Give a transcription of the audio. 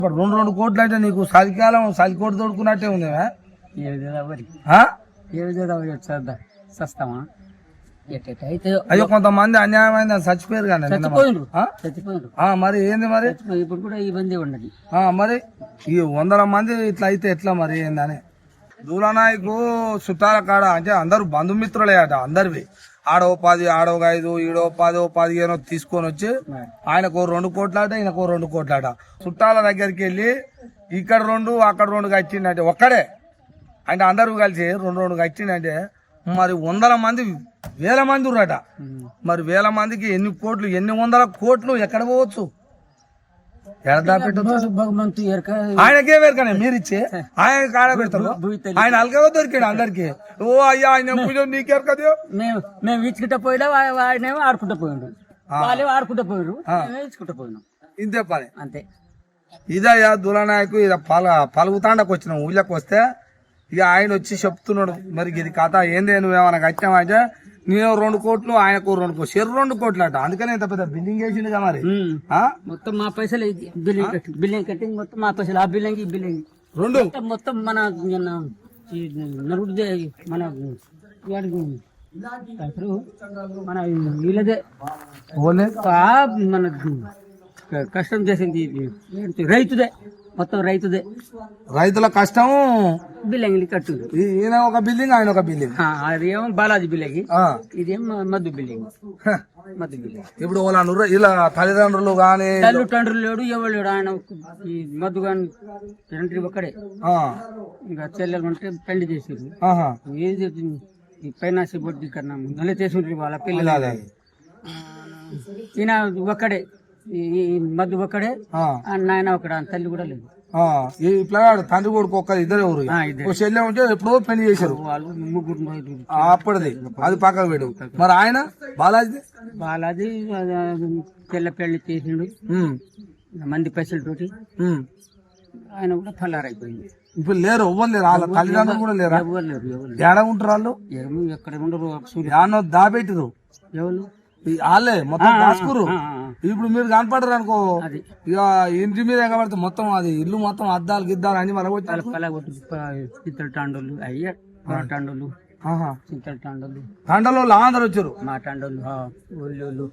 ఇప్పుడు 2 కోట్లు అంటే నీకు చలికాలం చలికోటి తోడుకున్నట్టే ఉంది. సస్తామా అయితే అయ్యో కొంతమంది అన్యాయమైన చచ్చిపోయారు కానీ మరి ఏంది మరి ఇప్పుడు కూడా ఇబ్బంది ఉండదు. మరి ఈ 100 మంది ఇట్లా అయితే ఎట్లా మరి ఏందని దూలనాయకు చుట్టాల కాడ అంటే అందరు బంధుమిత్రులే అట అందరివి. ఆడో 10 ఆడో 5 ఈడో 10 15 తీసుకొని వచ్చి ఆయనకు 2 కోట్లాట ఈయనకు 2 కోట్లాట చుట్టాల దగ్గరికి వెళ్ళి ఇక్కడ 2 అక్కడ 2 కట్టిండంటే ఒక్కడే అంటే అందరూ కలిసి 2 కట్టిండంటే మరి 100 మంది 1000 మంది ఉన్నారట. మరి 1000 మందికి ఎన్ని కోట్లు ఎన్ని 100 కోట్లు ఎక్కడ పోవచ్చు? భగవంతు ఆయనకే వేరుకనే మీరు ఇచ్చే ఆయన కాడ పెడతారు. ఆయన అలగా దొరికాడు అందరికి. ఓ అయ్యా ఆయన నీకేరు కదా మేము ఇచ్చుకుంటా పోయినా వాడినేమో ఆడుకుంటా పోయిండు, వాళ్ళే ఆడుకుంటా పోయిడు, ఇచ్చుకుంటా పోయినాం. ఇంతే పని అంతే. ఇదయ్యా దులనాయకు ఇద పలుగుతాండకు వచ్చిన ఊళ్ళకి వస్తే ఇక ఆయన వచ్చి చెప్తున్నాడు మరి ఇది కథ ఏంది నువ్వేమన్నా కట్టామంటే నేను 2 కోట్లు ఆయనకు 2 కోట్లు 2 కోట్లు అట. అందుకనే ఇంత పెద్ద బిల్డింగ్ వేసింది మరి మొత్తం మా పైసలు బిల్డింగ్ కట్టింగ్ మొత్తం మా పైసలు ఆ బిల్డింగ్ ఈ బిల్డింగ్ 2 మొత్తం మన నలుగురిదే మన మన వీళ్ళదే మన కష్టం చేసింది రైతుదే మొత్తం రైతుదే. రైతుల కష్టం బిల్డింగ్ కట్టు. ఈయన ఒక బిల్డింగ్ ఆయన ఒక బిల్డింగ్. అదేమో బాలాజీ బిల్డింగ్, ఇదేమో మద్దు బిల్డింగ్. మద్దు బిల్డింగ్ ఇప్పుడు వాళ్ళ ఇలా తల్లిదండ్రులు గాని తల్లిదండ్రులు లేడు ఎవరు లేడు. ఆయన ఈ మద్దు గాని తండ్రి ఒక్కడే. ఇంకా చెల్లెలు ఉంటే పెళ్లి చేసారు. ఏది ఈ ఫైనాన్స్ బొడ్డి కన్నా ముందలే చేసి వాళ్ళ పిల్లలు. ఈయన ఒక్కడే, ఈ మద్దు ఒక్కడే, నాయన ఒకడ, తల్లి కూడా లేదు. ఈ పిల్లగాడు తండ్రి కొడుకు ఒక్క ఇద్దరు ఎవరు చెల్లె ఉంటే ఎప్పుడో పెళ్లి చేశారు వాళ్ళు ముగ్గురు. అప్పటిది అది పక్కకు పెట్టు. మరి ఆయన బాలాజీ పిల్ల పెళ్లి చేసిండు మంది పైసలతోటి. ఆయన కూడా ఫలారైపోయింది. ఇప్పుడు లేరు ఎవ్వరు లేరు, వాళ్ళ తల్లిదండ్రులు కూడా లేరు. ఎవరు లేరు. ఏడ ఉంటారు వాళ్ళు? ఎక్కడ ఉండరు. యానో దాబెట్టిరు ఎవరు వాళ్ళే మొత్తం దాచుకురు. ఇప్పుడు మీరు కనపడరు అనుకో ఇక ఇంటి మీద ఎగబడితే మొత్తం అది ఇల్లు మొత్తం అద్దాలు గిద్దాలు అన్ని చిత్తల టాండోళ్ళు అయ్యా టాండోళ్ళు చిత్తల టాండోళ్ళు తండలో అందరు వచ్చారు. మా టాండోళ్ళు ఊళ్ళోళ్ళు.